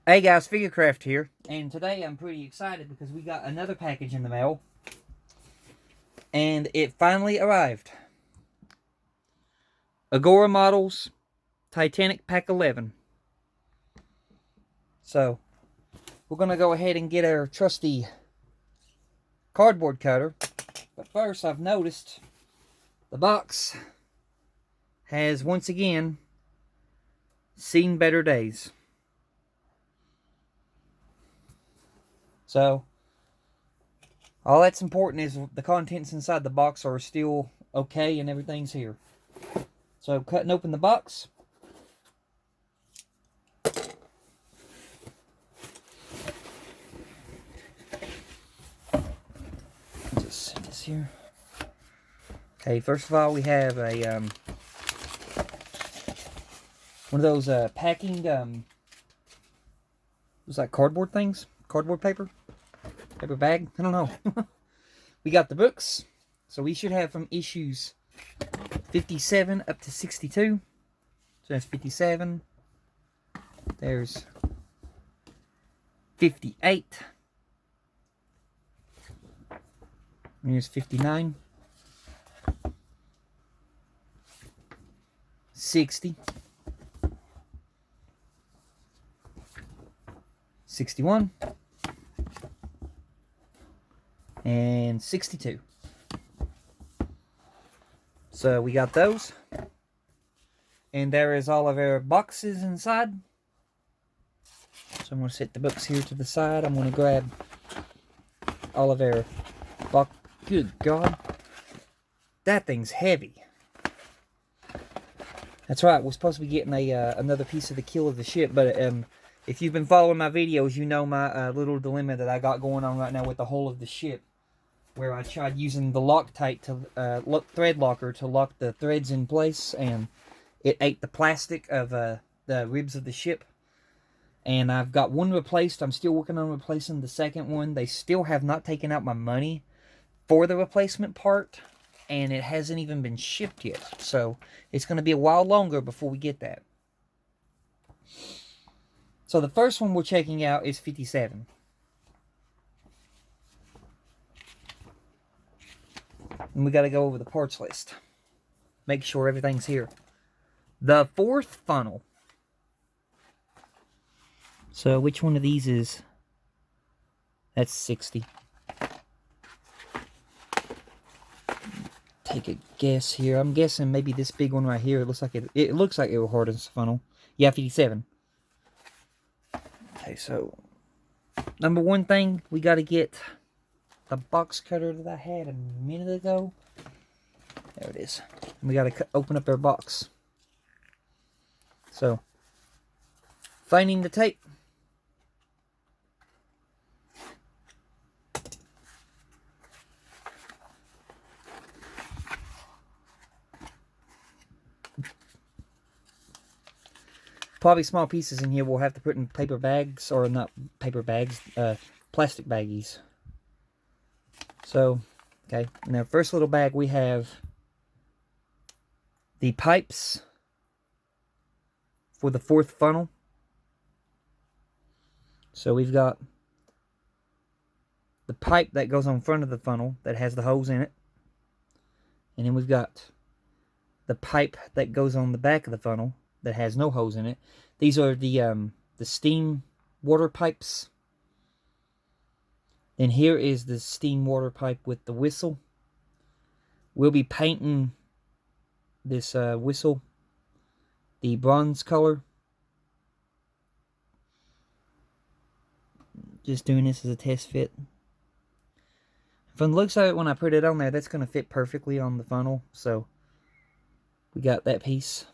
Hey guys, Figurecraft here, and today I'm pretty excited because we got another package in the mail, and it finally arrived. Agora Models, Titanic Pack 11. So, we're going to go ahead and get our trusty cardboard cutter, but first I've noticed the box has once again seen better days. So, all that's important is the contents inside the box are still okay and everything's here. So, cutting open the box. Just set this here. Okay, first of all, we have a one of those packing was like cardboard things, cardboard paper bag. I don't know. We got the books, so we should have from issues 57 up to 62. So that's 57. There's 58. And here's 59. 60. 61. And 62. So we got those. And there is all of our boxes inside. So I'm going to set the books here to the side. I'm going to grab all of our box. Good God. That thing's heavy. That's right. We're supposed to be getting another piece of the keel of the ship. But if you've been following my videos, you know my little dilemma that I got going on right now with the whole of the ship. Where I tried using the Loctite to thread locker to lock the threads in place, and it ate the plastic of the ribs of the ship. And I've got one replaced. I'm still working on replacing the second one. They still have not taken out my money for the replacement part, and it hasn't even been shipped yet. So it's going to be a while longer before we get that. So the first one we're checking out is 57. And we got to go over the parts list. Make sure everything's here. The fourth funnel. So which one of these is... That's 60. Take a guess here. I'm guessing maybe this big one right here. It looks like it looks like it will harden this funnel. Yeah, 57. Okay, so number one thing, we got to get the box cutter that I had a minute ago. There it is. We got to open up our box. So, finding the tape. Probably small pieces in here we'll have to put in paper bags, or not paper bags, plastic baggies. So, okay, in our first little bag we have the pipes for the fourth funnel. So we've got the pipe that goes on front of the funnel that has the hose in it. And then we've got the pipe that goes on the back of the funnel that has no hose in it. These are the steam water pipes. And here is the steam water pipe with the whistle. We'll be painting this whistle the bronze color. Just doing this as a test fit. From the looks of it, when I put it on there, that's going to fit perfectly on the funnel. So we got that piece.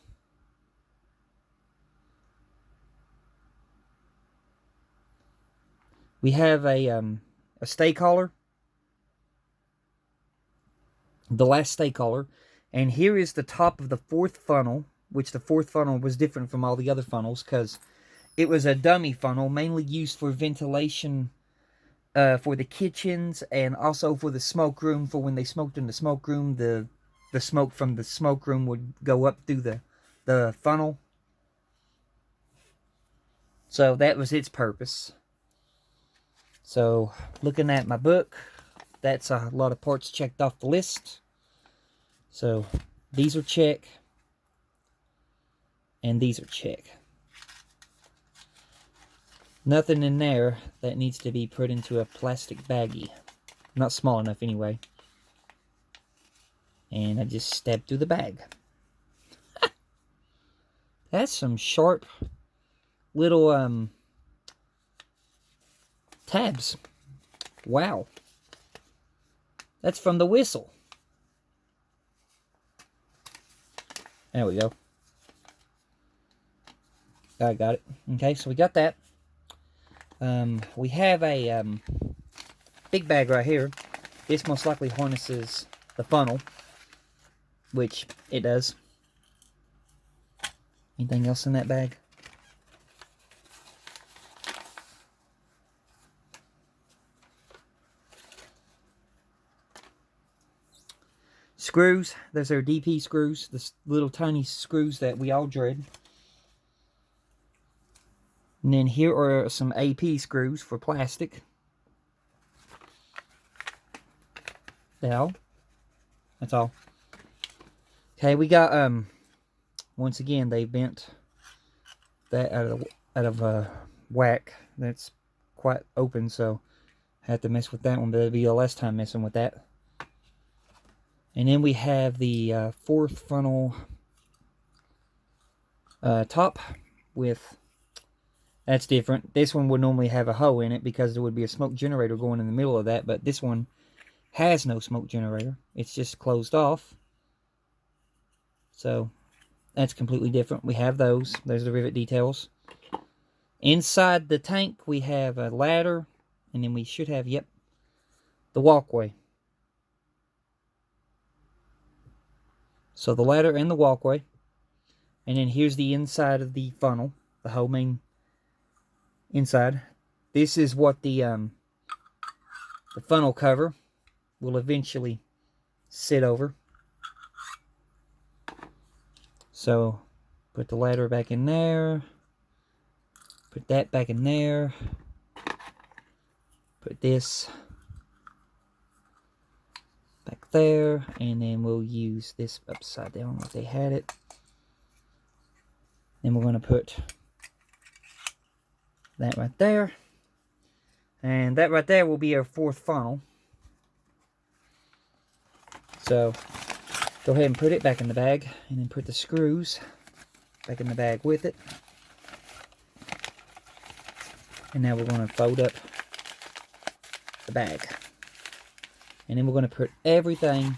We have a stay collar. The last stay collar. And here is the top of the fourth funnel, which the fourth funnel was different from all the other funnels because it was a dummy funnel, mainly used for ventilation for the kitchens and also for the smoke room. For when they smoked in the smoke room, the smoke from the smoke room would go up through the funnel. So that was its purpose. So looking at my book, that's a lot of parts checked off the list. So these are check, and these are check. Nothing in there that needs to be put into a plastic baggie. Not small enough anyway. And I just stabbed through the bag. That's some sharp little tabs. Wow. That's from the whistle. There we go. I got it. Okay, so we got that. We have a big bag right here. This most likely harnesses the funnel, which it does. Anything else in that bag? Screws. Those are DP screws. The little tiny screws that we all dread. And then here are some AP screws for plastic. That's all. Okay, we got once again they bent that out of whack. That's quite open, so I have to mess with that one, but it'll be the last time messing with that. And then we have the fourth funnel top with. That's different. This one would normally have a hole in it because there would be a smoke generator going in the middle of that, but this one has no smoke generator. It's just closed off. So that's completely different. We have those. There's the rivet details. Inside the tank we have a ladder, and then we should have, yep, the walkway. So the ladder and the walkway. And then here's the inside of the funnel, the whole main inside. This is what the funnel cover will eventually sit over. So put the ladder back in there, put that back in there, put this back there, and then we'll use this upside down like they had it. Then we're going to put that right there, and that right there will be our fourth funnel. So go ahead and put it back in the bag, and then put the screws back in the bag with it. And now we're going to fold up the bag, and then we're going to put everything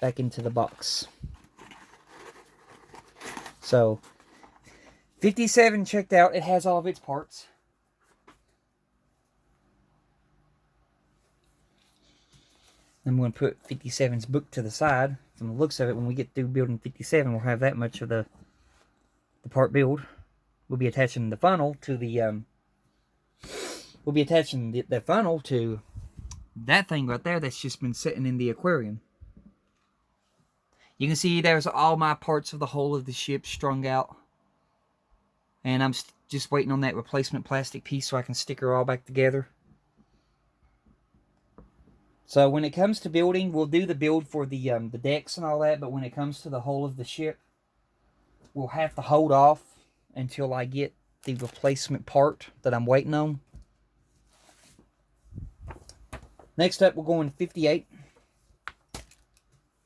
back into the box. So 57 checked out. It has all of its parts. I'm going to put 57's book to the side. From the looks of it, when we get through building 57, we'll have that much of the part build. We'll be attaching the funnel to the we'll be attaching the funnel to that thing right there that's just been sitting in the aquarium. You can see there's all my parts of the whole of the ship strung out. And I'm just waiting on that replacement plastic piece so I can stick her all back together. So when it comes to building, we'll do the build for the decks and all that. But when it comes to the whole of the ship, we'll have to hold off until I get the replacement part that I'm waiting on. Next up, we're going 58.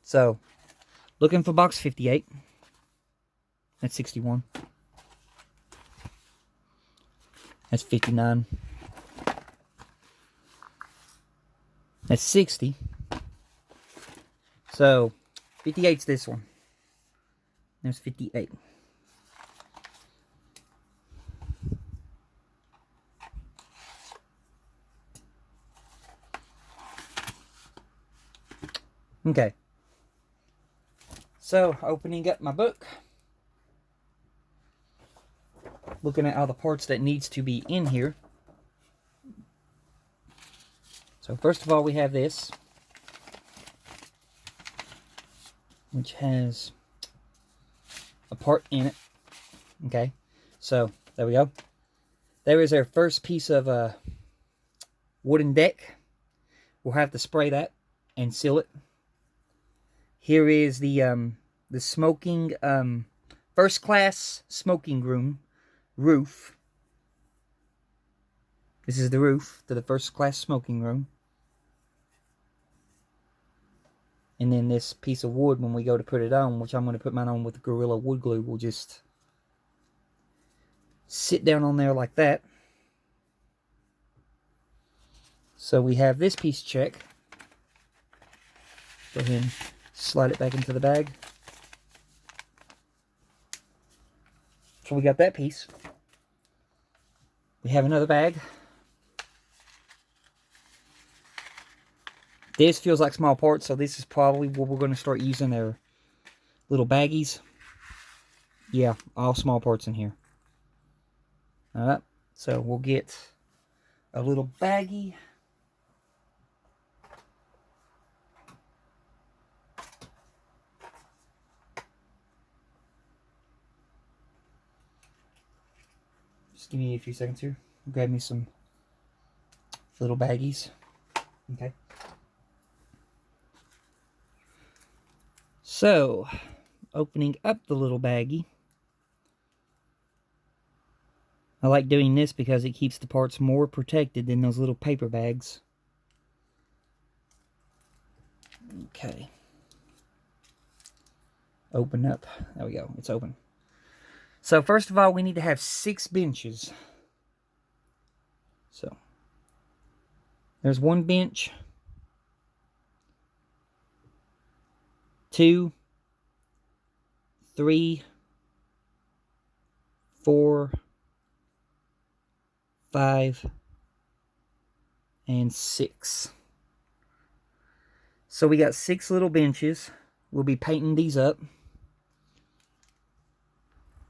So, looking for box 58. That's 61. That's 59. That's 60. So, 58's this one. There's 58. Okay. So, opening up my book. Looking at all the parts that needs to be in here. So first of all, we have this, which has a part in it. Okay, so there we go. There is our first piece of wooden deck. We'll have to spray that and seal it. Here is the smoking, first class smoking room roof. This is the roof to the first class smoking room. And then this piece of wood, when we go to put it on, which I'm going to put mine on with Gorilla wood glue, will just sit down on there like that. So we have this piece check. Go ahead and slide it back into the bag. So we got that piece. We have another bag. This feels like small parts, so this is probably what we're going to start using, their little baggies. Yeah, all small parts in here. Alright, so we'll get a little baggie. Just give me a few seconds here. Grab me some little baggies. Okay. So, opening up the little baggie. I like doing this because it keeps the parts more protected than those little paper bags. Okay. Open up. There we go. It's open. So, first of all, we need to have 6 benches. So, there's 1 bench. 2, 3, 4, 5, and 6. So we got 6 little benches. We'll be painting these up.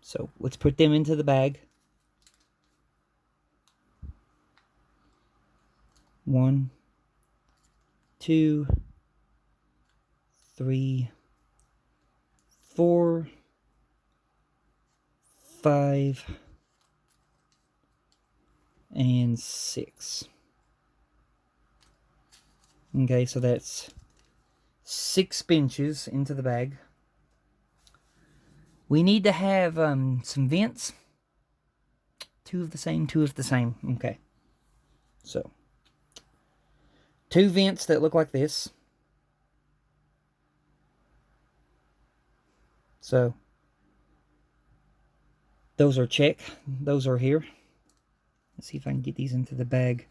So let's put them into the bag. 1, 2, 3, 4, 5, and 6. Okay, so that's 6 benches into the bag. We need to have some vents. 2 of the same, 2 of the same. Okay. So, 2 vents that look like this. So, those are check. Those are here. Let's see if I can get these into the bag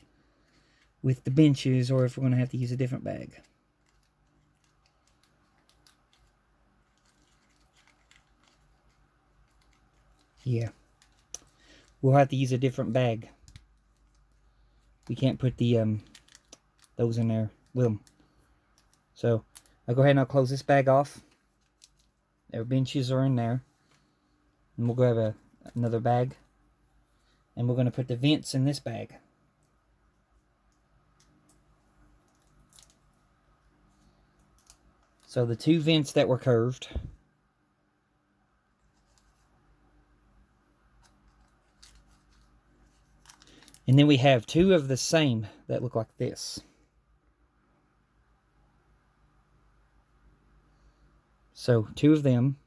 with the benches, or if we're going to have to use a different bag. Yeah. We'll have to use a different bag. We can't put the those in there with them. So, I'll go ahead and I'll close this bag off. Our benches are in there. And we'll grab another bag. And we're going to put the vents in this bag. So the 2 vents that were curved. And then we have 2 of the same that look like this. So 2 of them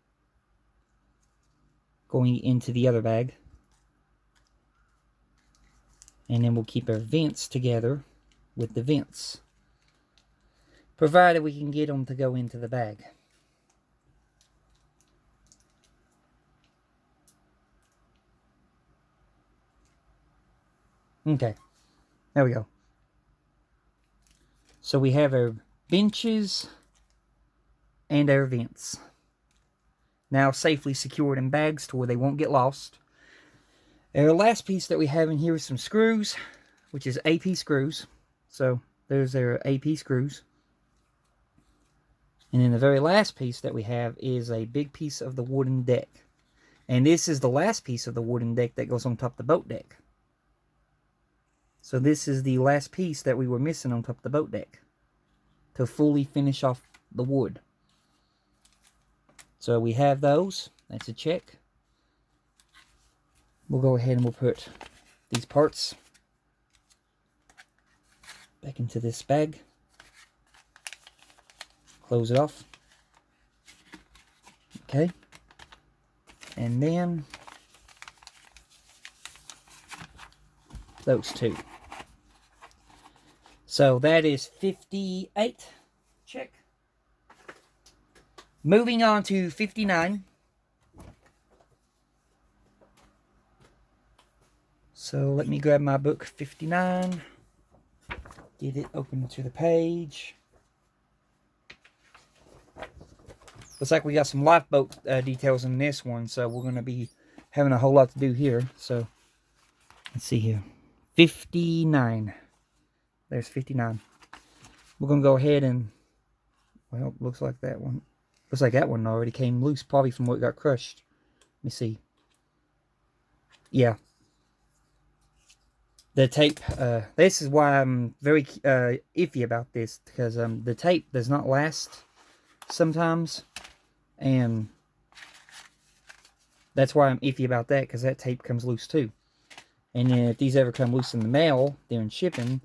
going into the other bag. And then we'll keep our vents together with the vents, provided we can get them to go into the bag. Okay, there we go. So we have our benches and our vents now safely secured in bags to where they won't get lost. Our last piece that we have in here is some screws, which is AP screws. So there's our AP screws. And then the very last piece that we have is a big piece of the wooden deck. And this is the last piece of the wooden deck that goes on top of the boat deck. So this is the last piece that we were missing on top of the boat deck to fully finish off the wood. So we have those. That's a check. We'll go ahead and we'll put these parts back into this bag. Close it off. Okay. And then those two. So that is 58. Check. Moving on to 59. So let me grab my book 59. Get it open to the page. Looks like we got some lifeboat details in this one, so we're going to be having a whole lot to do here. So let's see here. 59. There's 59. We're going to go ahead and, well, looks like that one already came loose, probably from what got crushed. Let me see. Yeah. The tape, this is why I'm very iffy about this, because the tape does not last sometimes, and that's why I'm iffy about that, because that tape comes loose too. And then if these ever come loose in the mail during shipping,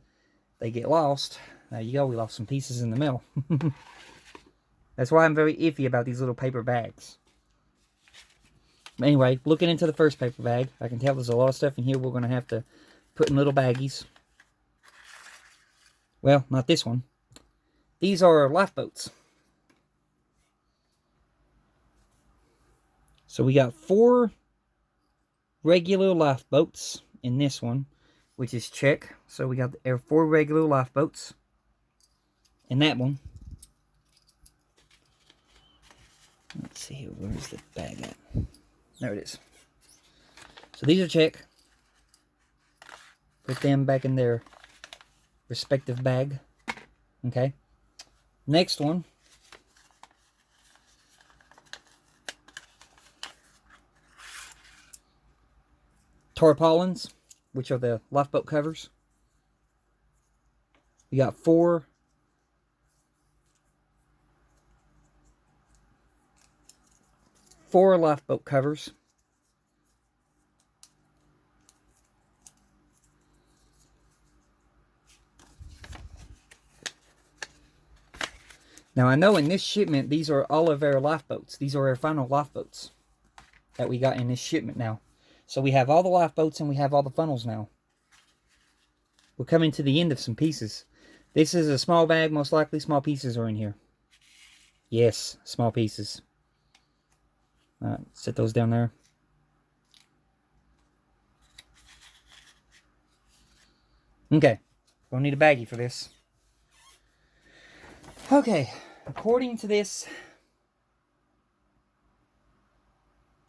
they get lost. There you go, we lost some pieces in the mail. That's why I'm very iffy about these little paper bags. Anyway, looking into the first paper bag, I can tell there's a lot of stuff in here we're going to have to put in little baggies. Well, not this one. These are lifeboats. So we got 4 regular lifeboats in this one, which is check. So we got 4 regular lifeboats in that one. Let's see here, where's the bag at? There it is. So these are check. Put them back in their respective bag. Okay. Next one. Tarpaulins, which are the lifeboat covers. We got 4 lifeboat covers. Now I know in this shipment, these are all of our lifeboats. These are our final lifeboats that we got in this shipment now. So we have all the lifeboats and we have all the funnels now. We're coming to the end of some pieces. This is a small bag, most likely small pieces are in here. Yes, small pieces. Alright, set those down there. Okay, we'll need a baggie for this. Okay, according to this,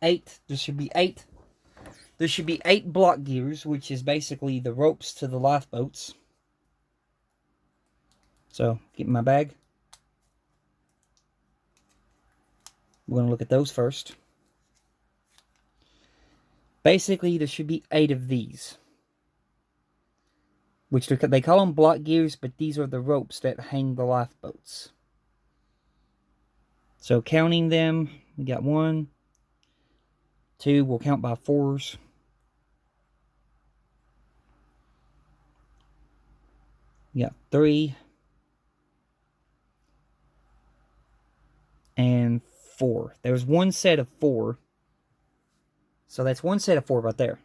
there should be eight block gears, which is basically the ropes to the lifeboats. So, get my bag. We're going to look at those first. Basically, there should be 8 of these, which they call them block gears, but these are the ropes that hang the lifeboats. So counting them, we got 1, 2, we'll count by 4s. We got 3 and 4. There's one set of 4. So that's one set of 4 right there.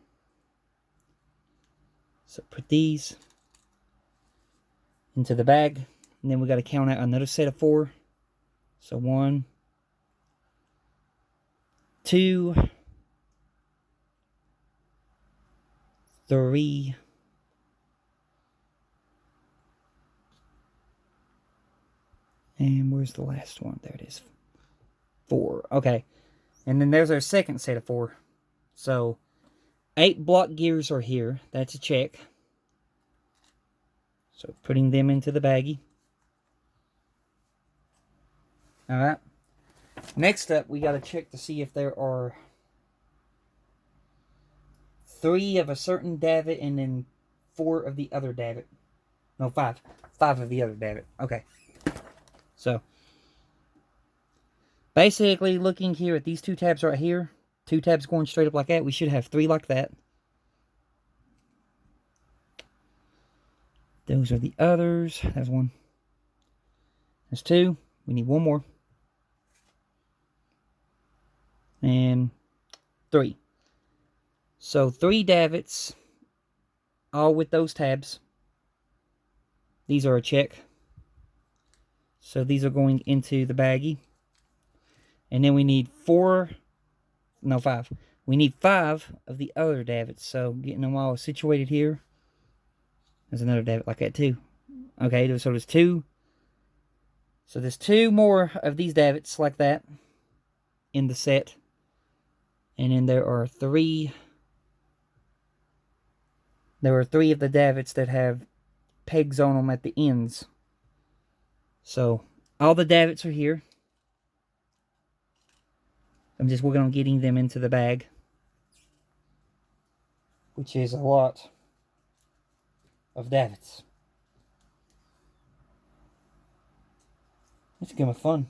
So put these into the bag, and then we got to count out another set of 4. So 1, 2, 3, 4. And where's the last one? There it is. 4. Okay. And then there's our second set of 4. So 8 block gears are here. That's a check. So putting them into the baggie. Alright. Next up, we got to check to see if there are 3 of a certain davit and then 4 of the other davit. No, 5. 5 of the other davit. Okay. So, basically, looking here at these 2 tabs right here, 2 tabs going straight up like that, we should have 3 like that. Those are the others. There's one. There's two. We need one more. And 3. So 3 davits, all with those tabs. These are a check. So these are going into the baggie. And then we need 5. We need 5 of the other davits. So getting them all situated here. There's another davit like that too. Okay, so there's 2. So there's 2 more of these davits like that in the set. And then there are 3. There are 3 of the davits that have pegs on them at the ends. So all the davits are here. I'm just working on getting them into the bag, which is a lot of davits. It's gonna be fun.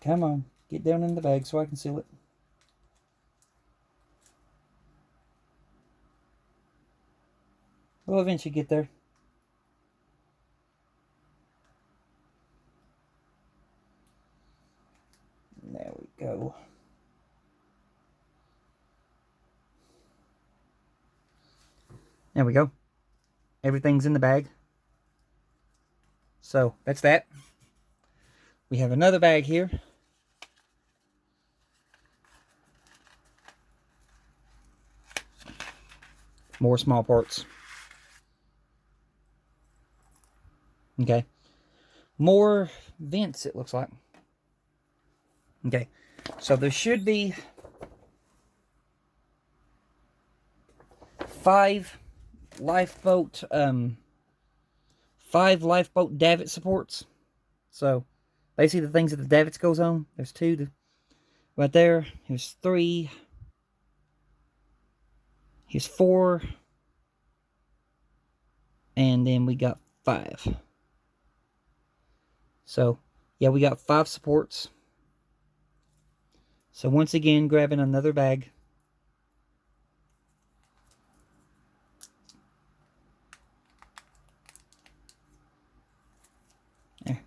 Come on, get down in the bag so I can seal it. We'll eventually get there. There we go. There we go. Everything's in the bag. So that's that. We have another bag here. More small parts. Okay. More vents, it looks like. Okay. So there should be 5 lifeboat davit supports. So basically the things that the davits goes on. There's 2 right there. Here's 3. Here's 4. And then we got 5. So yeah, we got 5 supports. So once again, grabbing another bag.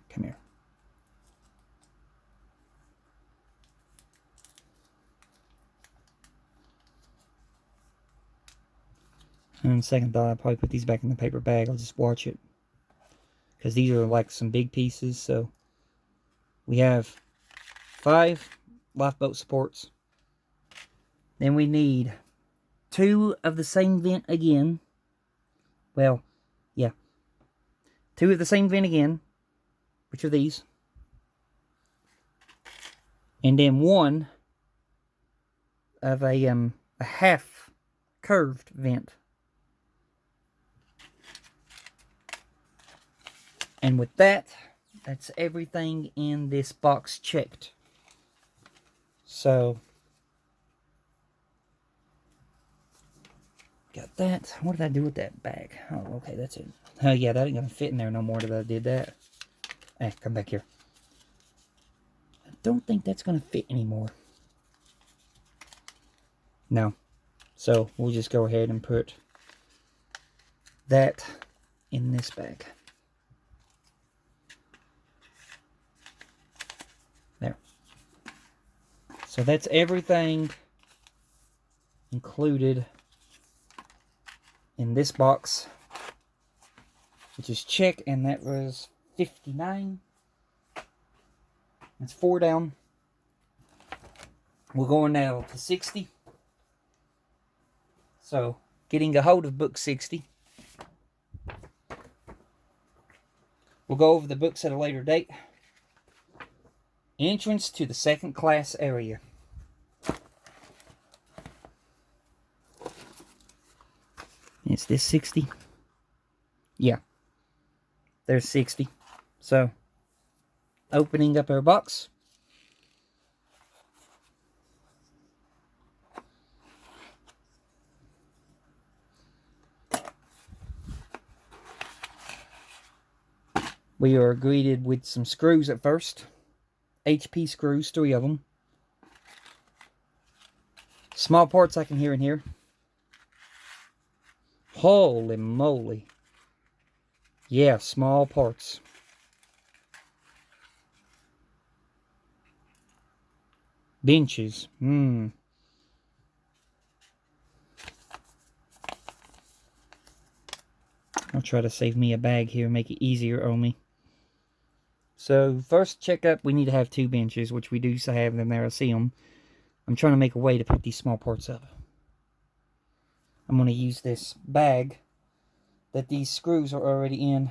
Come here. And second thought, I'll probably put these back in the paper bag. I'll just watch it. Because these are like some big pieces. So we have 5 lifeboat supports. Then we need 2 of the same vent again. Well, yeah. 2 of the same vent again. Which are these. And then 1 of a half curved vent. And with that, that's everything in this box checked. So, got that. What did I do with that bag? Oh, okay, that's it. Oh, yeah, that ain't gonna fit in there no more that I did that. Come back here. I don't think that's gonna fit anymore. No. So, we'll just go ahead and put that in this bag. There. So that's everything included in this box, which is check, and that was 59. That's 4 down. We're going now to 60. So, getting a hold of book 60. We'll go over the books at a later date. Entrance to the second class area. Is this 60? Yeah. There's 60. So, opening up our box. We are greeted with some screws at first. HP screws, 3 of them. Small parts I can hear in here. Holy moly. Yeah, small parts. Benches. I'll try to save me a bag here, make it easier on me. So, first checkup, we need to have 2 benches, which we do have them there. I see them. I'm trying to make a way to put these small parts up. I'm going to use this bag that these screws are already in.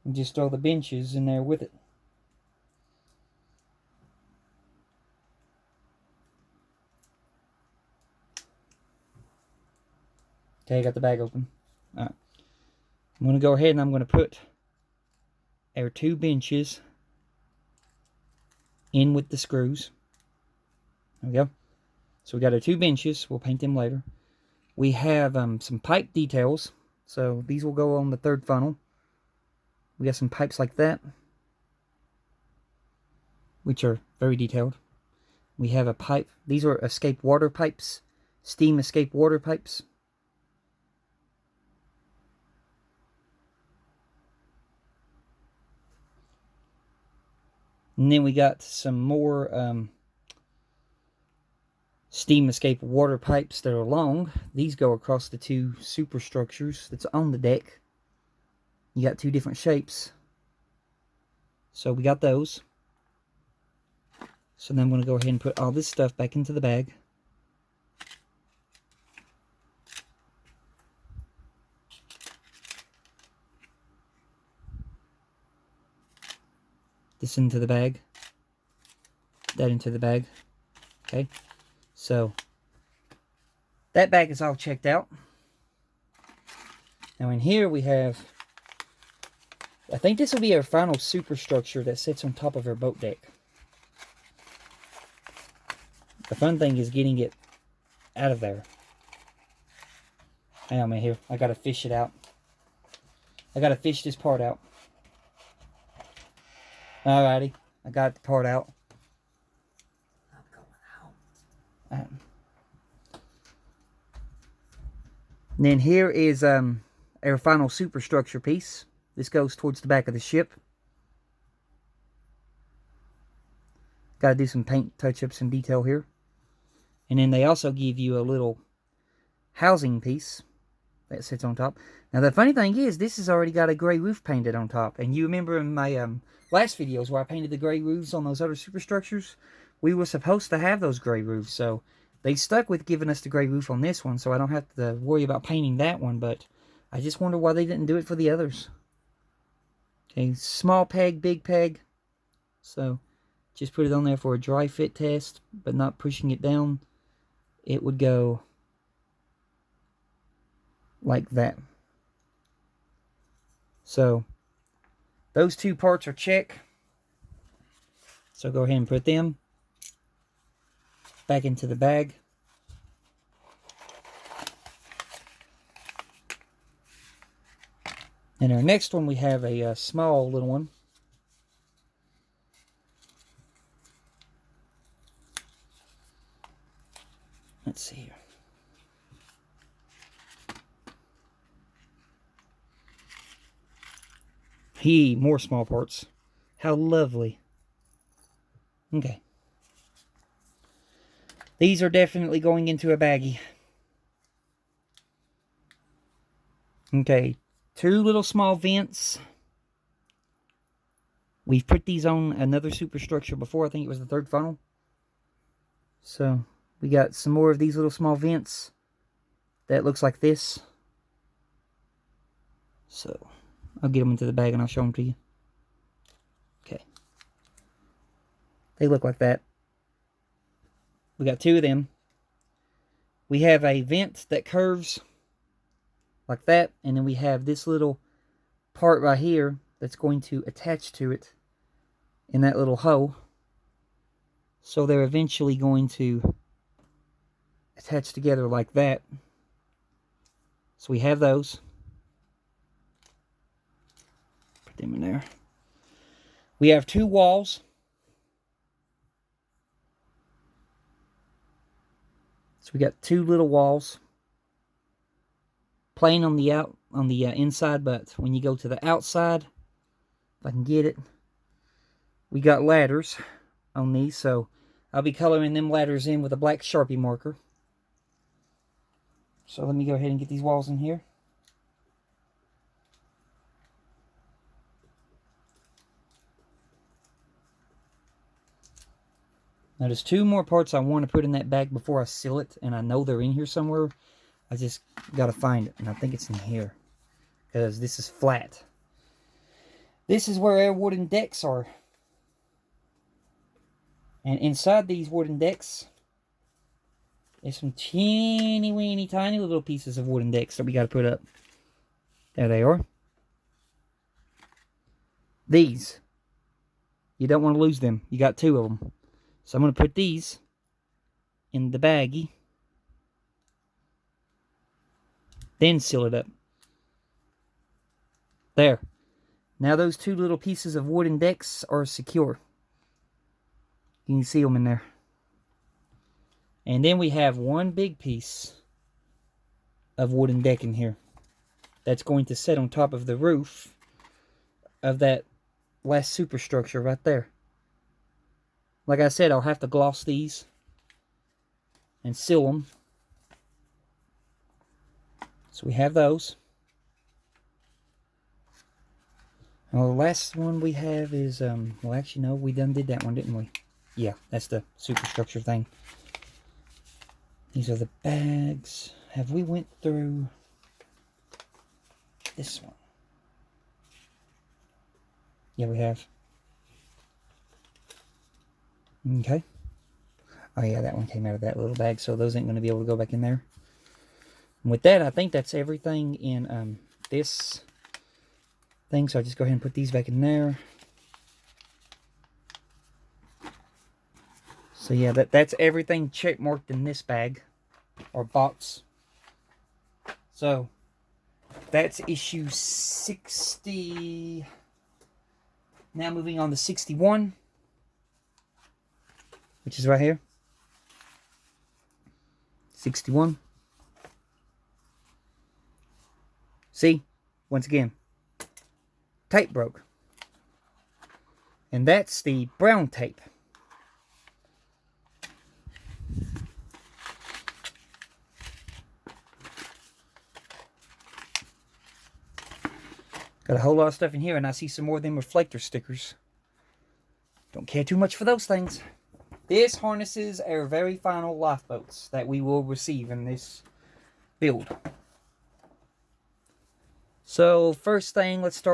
And just throw the benches in there with it. Okay, I got the bag open. Alright. I'm going to go ahead and I'm going to put our 2 benches in with the screws. There we go. So we got our 2 benches. We'll paint them later. We have some pipe details. So these will go on the 3rd funnel. We got some pipes like that, which are very detailed. We have a pipe. These are escape water pipes. Steam escape water pipes. And then we got some more steam escape water pipes that are long. These go across the 2 superstructures that's on the deck. You got 2 different shapes. So we got those. So then I'm going to go ahead and put all this stuff back into the bag. This into the bag. That into the bag. Okay. So that bag is all checked out. Now in here we have, I think this will be our final superstructure that sits on top of our boat deck. The fun thing is getting it out of there. Hang on a minute here. I gotta fish it out. I gotta fish this part out. Alrighty. I got the part out. I'm going out. And then here is our final superstructure piece. This goes towards the back of the ship. Got to do some paint touch-ups and detail here. And then they also give you a little housing piece that sits on top. Now the funny thing is, this has already got a gray roof painted on top. And you remember in my last videos where I painted the gray roofs on those other superstructures? We were supposed to have those gray roofs, so they stuck with giving us the gray roof on this one, so I don't have to worry about painting that one, but I just wonder why they didn't do it for the others. Okay, small peg, big peg. So just put it on there for a dry fit test, but not pushing it down. It would go like that. So those 2 parts are check. So go ahead and put them back into the bag. And our next one, we have a small little one. Let's see here. More small parts. How lovely. Okay. These are definitely going into a baggie. Okay. 2 little small vents. We've put these on another superstructure before. I think it was the 3rd funnel. So we got some more of these little small vents that looks like this. So I'll get them into the bag and I'll show them to you. Okay. They look like that. We got 2 of them. We have a vent that curves like that, and then we have this little part right here that's going to attach to it in that little hole. So they're eventually going to attach together like that. So we have those. Put them in there. We have 2 walls. So we got 2 little walls. plain on the inside, but when you go to the outside, if I can get it, we got ladders on these, so I'll be coloring them ladders in with a black Sharpie marker. So let me go ahead and get these walls in here. Now there's two more parts I want to put in that bag before I seal it, and I know they're in here somewhere. I just got to find it, and I think it's in here, because this is flat. This is where our wooden decks are. And inside these wooden decks, there's some teeny weeny tiny little pieces of wooden decks that we got to put up. There they are. These. You don't want to lose them. You got two of them. So I'm going to put these in the baggie. Then seal it up. There. Now those two little pieces of wooden decks are secure. You can see them in there. And then we have one big piece of wooden deck in here. That's going to sit on top of the roof of that last superstructure right there. Like I said, I'll have to gloss these and seal them. So we have those. Well, the last one we have is, well actually no, we done did that one, didn't we? Yeah, that's the superstructure thing. These are the bags. Have we went through this one? Yeah, we have. Okay. Oh yeah, that one came out of that little bag, so those ain't going to be able to go back in there. And with that, I think that's everything in this thing, so I'll just go ahead and put these back in there. So yeah, that's everything check marked in this bag, or box. So, that's issue 60. Now moving on to 61. Which is right here. 61. See? Once again. Tape broke. And that's the brown tape. Got a whole lot of stuff in here, and I see some more of them reflector stickers. Don't care too much for those things. This harnesses our very final lifeboats that we will receive in this build. So, first thing, let's start with